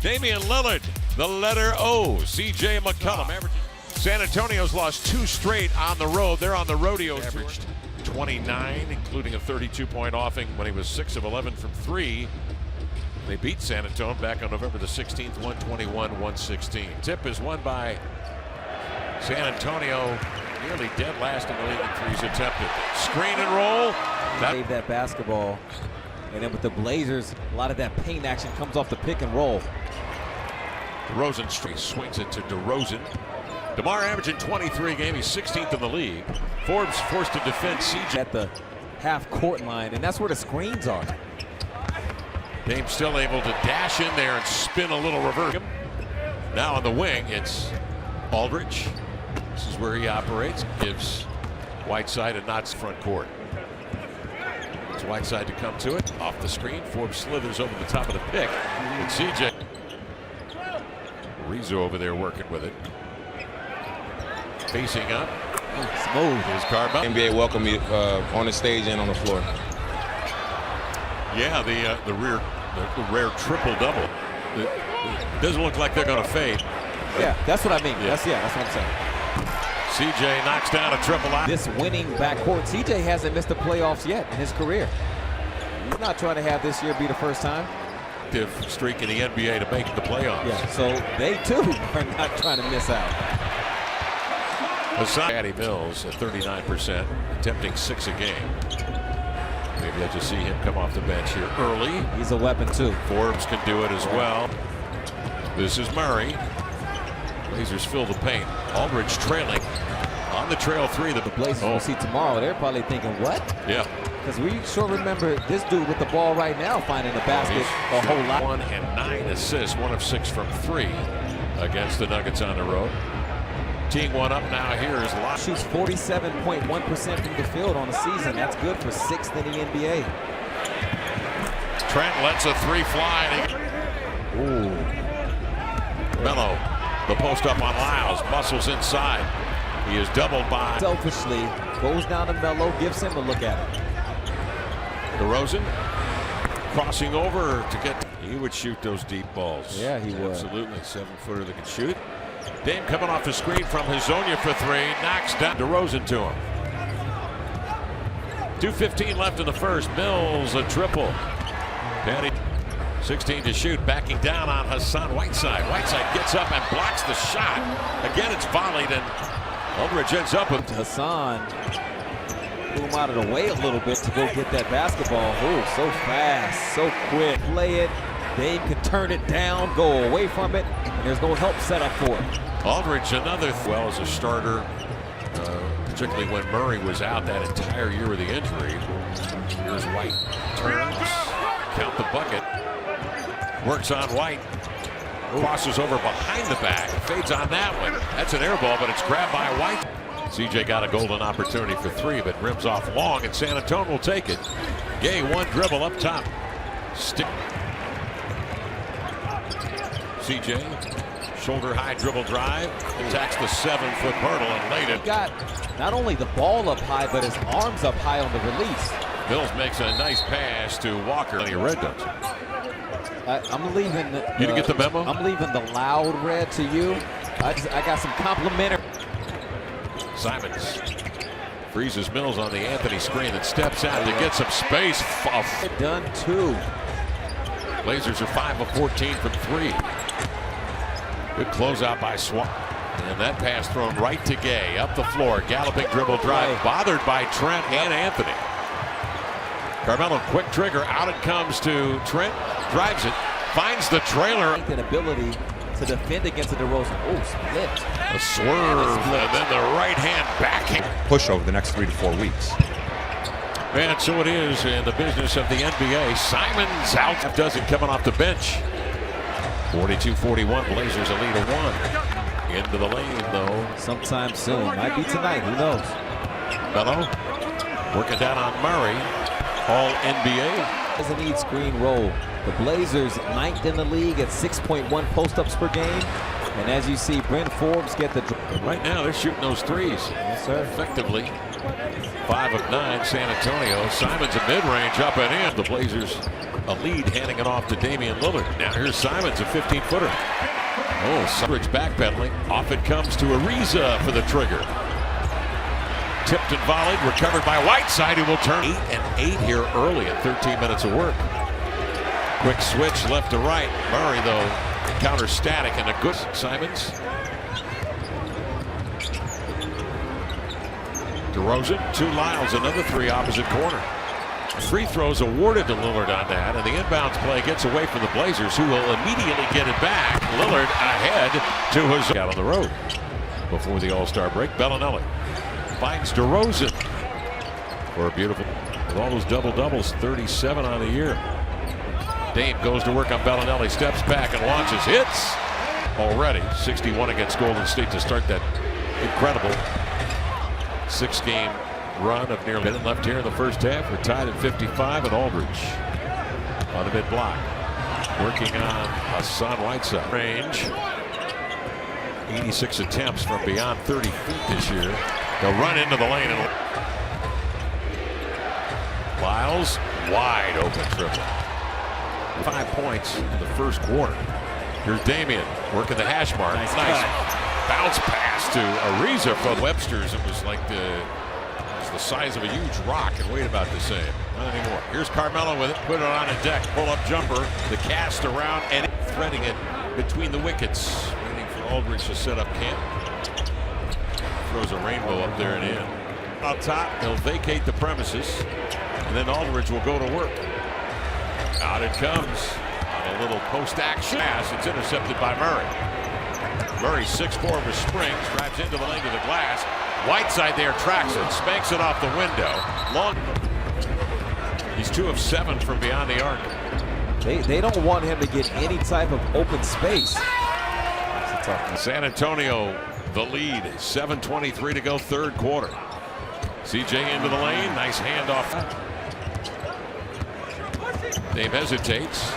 Damian Lillard, the letter O. C.J. McCollum averaging. San Antonio's lost 2 straight on the road. They're on the rodeo. Averaged 29, including a 32-point offing when he was 6 of 11 from 3. They beat San Antonio back on November the 16th, 121-116. Tip is won by San Antonio, nearly dead last in the league in threes attempted. Screen and roll. Save that basketball. And then with the Blazers, a lot of that paint action comes off the pick and roll. DeRozan swings it to DeRozan. DeMar averaging 23 a game. He's 16th in the league. Forbes forced to defend CJ At the half-court line, and that's where the screens are. Dame still able to dash in there and spin a little reverse. Now on the wing, it's Aldridge. This is where he operates. Gives Whiteside a notch front court. It's Whiteside to come to it. Off the screen, Forbes slithers over the top of the pick. And CJ. Rizzo over there working with it. Facing up. Smooth. Here's Carmel. NBA welcome me on the stage and on the floor. Yeah, the rare triple-double. It doesn't look like they're going to fade. Yeah, that's what I mean. Yeah. That's what I'm saying. CJ knocks down a triple out. This winning backcourt, CJ hasn't missed the playoffs yet in his career. He's not trying to have this year be the first time. Active streak in the NBA to make the playoffs. Yeah, so they too are not trying to miss out. Patty Mills at 39%, attempting 6 a game. Maybe I just see him come off the bench here early. He's a weapon too. Forbes can do it as well. This is Murray. Blazers fill the paint. Aldridge trailing on the trail 3. The Blazers will see tomorrow. They're probably thinking, what? Yeah. Because we sure remember this dude with the ball right now finding the basket a whole lot. 1 and 9 assists, 1 of 6 from 3 against the Nuggets on the road. Teeing one up now here is Lott. Shoots 47.1% from the field on the season. That's good for 6th in the NBA. Trent lets a 3 fly. Ooh. Melo, the post up on Lyles, muscles inside. He is doubled by. Selfishly goes down to Melo, gives him a look at it. DeRozan crossing over to get. He would shoot those deep balls. Yeah, he would. Absolutely, 7-footer that can shoot. Dame coming off the screen from Hazonia for 3, knocks down DeRozan to him. 2:15 left in the first. Mills a triple. Daddy 16 to shoot, backing down on Hassan Whiteside. Whiteside gets up and blocks the shot. Again, it's volleyed, and Aldridge ends up with Hassan. Pull him out of the way a little bit to go get that basketball. Oh, so fast, so quick. Play it. Dame can turn it down, go away from it, and there's no help set up for it. Aldridge another well as a starter, particularly when Murray was out that entire year with the injury. Here's White, turns, count the bucket, works on White, crosses over behind the back, fades on that one. That's an air ball, but it's grabbed by White. CJ got a golden opportunity for 3, but rims off long, and San Antonio will take it. Gay, one dribble up top. CJ, shoulder high dribble drive, attacks the 7-foot hurdle and laid it. He got not only the ball up high, but his arms up high on the release. Mills makes a nice pass to Walker. You read those. I'm leaving. You didn't get the memo? I'm leaving the loud red to you. I got some complimentary. Simons freezes Mills on the Anthony screen and steps out to get some space. Done too. Blazers are 5 of 14 from 3. Good closeout by Swat. And that pass thrown right to Gay. Up the floor. Galloping dribble drive. Bothered by Trent and Anthony. Carmelo, quick trigger. Out it comes to Trent. Drives it. Finds the trailer. An ability to defend against the DeRozan. Oh, split. A swerve. And then the right hand backing. Push over the next 3 to 4 weeks. And so it is in the business of the NBA. Simons out. Does it coming off the bench. 42-41. Blazers a lead of 1. Into the lane, though. Sometime soon. Might be tonight. Who knows? Melo working down on Murray. All NBA. Doesn't need screen roll. The Blazers 9th in the league at 6.1 post-ups per game. And as you see, Brent Forbes get the. Right now, they're shooting those threes. Yes, sir. Effectively. 5 of 9, San Antonio. Simons a mid-range up and in. The Blazers a lead, handing it off to Damian Lillard. Now here's Simons, a 15-footer. Oh, Sumridge backpedaling. Off it comes to Ariza for the trigger. Tipped and volleyed, recovered by Whiteside, who will turn 8 and 8 here early in 13 minutes of work. Quick switch left to right. Murray, though, counter static and a good Simons. DeRozan, 2 Lyles, another 3 opposite corner. Free throws awarded to Lillard on that, and the inbounds play gets away from the Blazers, who will immediately get it back. Lillard ahead to his out on the road before the All-Star break. Bellinelli finds DeRozan for a beautiful, with all those double-doubles, 37 on the year. Dame goes to work on Bellinelli, steps back and launches, hits already. 61 against Golden State to start that incredible 6-game run of nearly a minute left here in the first half. We're tied at 55 at Aldridge on the mid block, working on Hassan Whiteside. Range, 86 attempts from beyond 30 feet this year. They'll run into the lane and Lyles, wide open triple. 5 points in the first quarter. Here's Damian working the hash mark. Nice bounce pass to Ariza from Webster's. It was like the size of a huge rock and weighed about the same. Not anymore. Here's Carmelo with it. Put it on a deck. Pull up jumper. The cast around and threading it between the wickets. Waiting for Aldridge to set up camp. Throws a rainbow up there and in. Out top, he'll vacate the premises. And then Aldridge will go to work. Out it comes. On a little post-action pass. It's intercepted by Murray. Murray 6'4" with springs. Drives into the lane of the glass. Whiteside there tracks it. Spanks it off the window. Long. He's 2 of 7 from beyond the arc. They don't want him to get any type of open space. San Antonio, the lead. 7:23 to go, third quarter. CJ into the lane. Nice handoff. Dave hesitates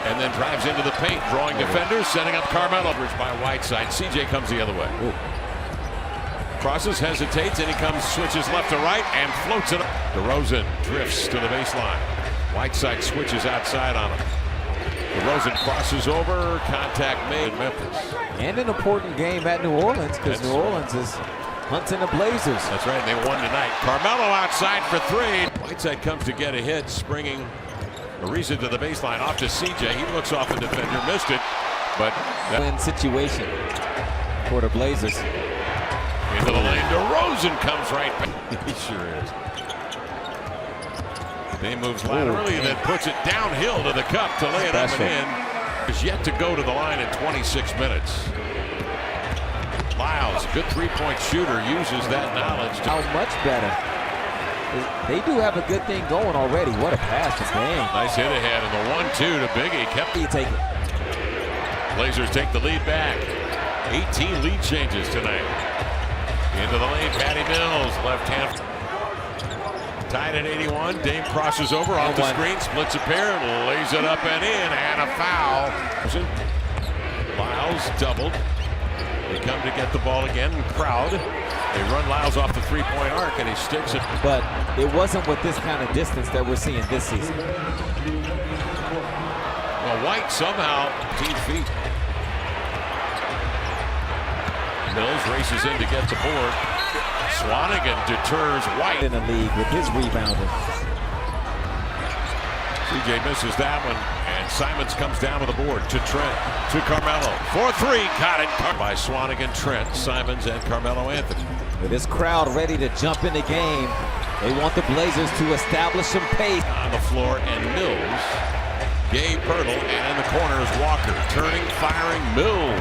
and then drives into the paint, drawing defenders, setting up Carmelo. By Whiteside. CJ comes the other way. Ooh. Crosses, hesitates, and he comes, switches left to right, and floats it up. DeRozan drifts to the baseline. Whiteside switches outside on him. DeRozan crosses over, contact made in Memphis. And an important game at New Orleans, because New Orleans is hunting the Blazers. That's right, they won tonight. Carmelo outside for 3. Whiteside comes to get a hit, springing Ariza to the baseline, off to CJ. He looks off a defender, missed it, but win situation for the Blazers. Into the lane, DeRozan comes right back. He sure is. Dame moves laterally, then puts it downhill to the cup to lay it up and in. Is yet to go to the line in 26 minutes. Lyles, good 3-point shooter, uses that knowledge. How much better. They do have a good thing going already. What a pass to Dame. Nice hit ahead, and the 1-2 to Biggie kept it. Take it. Blazers take the lead back. 18 lead changes tonight. Into the lane, Patty Mills, left hand. Tied at 81. Dame crosses over off the screen, splits a pair, lays it up and in, and a foul. Lyles doubled. They come to get the ball again. Crowd. They run Lyles off the 3-point arc, and he sticks it. But it wasn't with this kind of distance that we're seeing this season. Well, White somehow 15 feet. Mills races in to get the board. Swanigan deters White in the league with his rebounding. CJ misses that one, and Simons comes down with the board to Trent, to Carmelo. 4-3, got it by Swanigan, Trent, Simons, and Carmelo Anthony. With this crowd ready to jump in the game, they want the Blazers to establish some pace. On the floor, and Mills, Gabe Pirtle, and in the corner is Walker, turning, firing, Mills.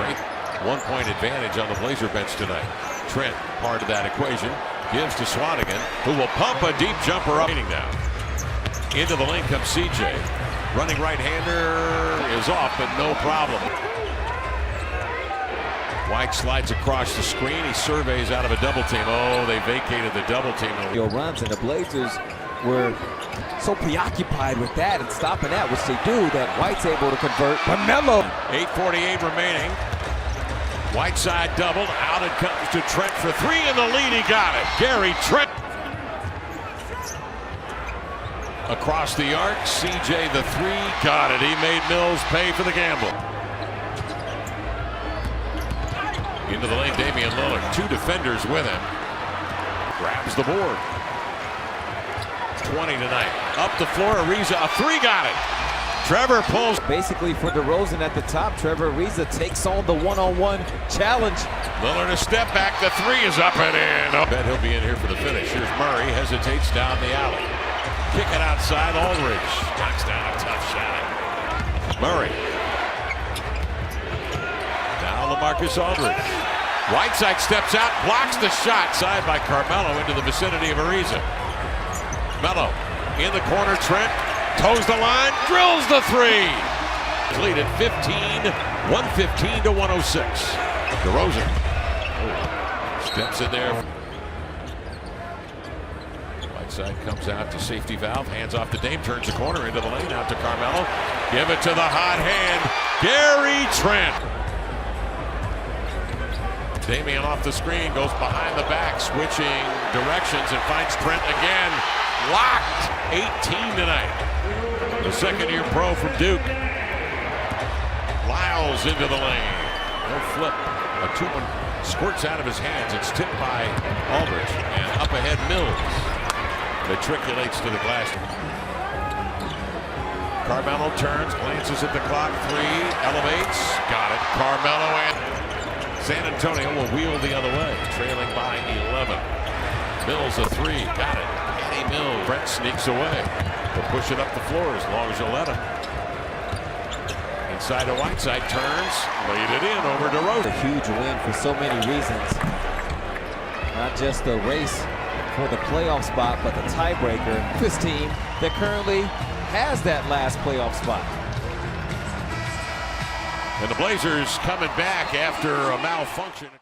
Trent, 1-point advantage on the Blazer bench tonight. Trent, part of that equation, gives to Swanigan, who will pump a deep jumper up. Now, into the lane comes CJ. Running right-hander is off, but no problem. White slides across the screen. He surveys out of a double team. Oh, they vacated the double team. Runs, and the Blazers were so preoccupied with that and stopping that, which they do, that White's able to convert. Carmelo. 8:48 remaining. Whiteside doubled. Out it comes to Trent for 3 in the lead. He got it. Gary Trent. Across the arc, CJ the three, got it. He made Mills pay for the gamble. Into the lane, Damian Lillard. Two defenders with him. Grabs the board. 20 tonight. Up the floor, Ariza, a three, got it. Trevor pulls. Basically for DeRozan at the top, Trevor Ariza takes on the one-on-one challenge. Lillard a step back, the three is up and in. I bet he'll be in here for the finish. Here's Murray, hesitates down the alley. Kick it outside, Aldridge. Knocks down a tough shot. Murray. Now LaMarcus Aldridge. Whiteside steps out, blocks the shot. Side by Carmelo into the vicinity of Ariza. Melo in the corner, Trent. Toes the line, drills the three. Lead at 15, 115 to 106. DeRozan steps in there. Whiteside comes out to safety valve, hands off to Dame, turns the corner into the lane, out to Carmelo. Give it to the hot hand, Gary Trent. Damian off the screen, goes behind the back, switching directions and finds Trent again. Locked, 18 tonight. The second-year pro from Duke. Lyles into the lane. No flip. A 2-1 squirts out of his hands. It's tipped by Aldridge. And up ahead, Mills. Matriculates to the glass. Carmelo turns, glances at the clock. Three, elevates. Got it. Carmelo and San Antonio will wheel the other way. Trailing by 11. Mills a three. Got it. Eddie Mills. Brent sneaks away. They'll push it up the floor as long as you'll let him. Inside to Whiteside, turns, laid it in over DeRozan. A huge win for so many reasons. Not just the race for the playoff spot, but the tiebreaker. This team that currently has that last playoff spot. And the Blazers coming back after a malfunction.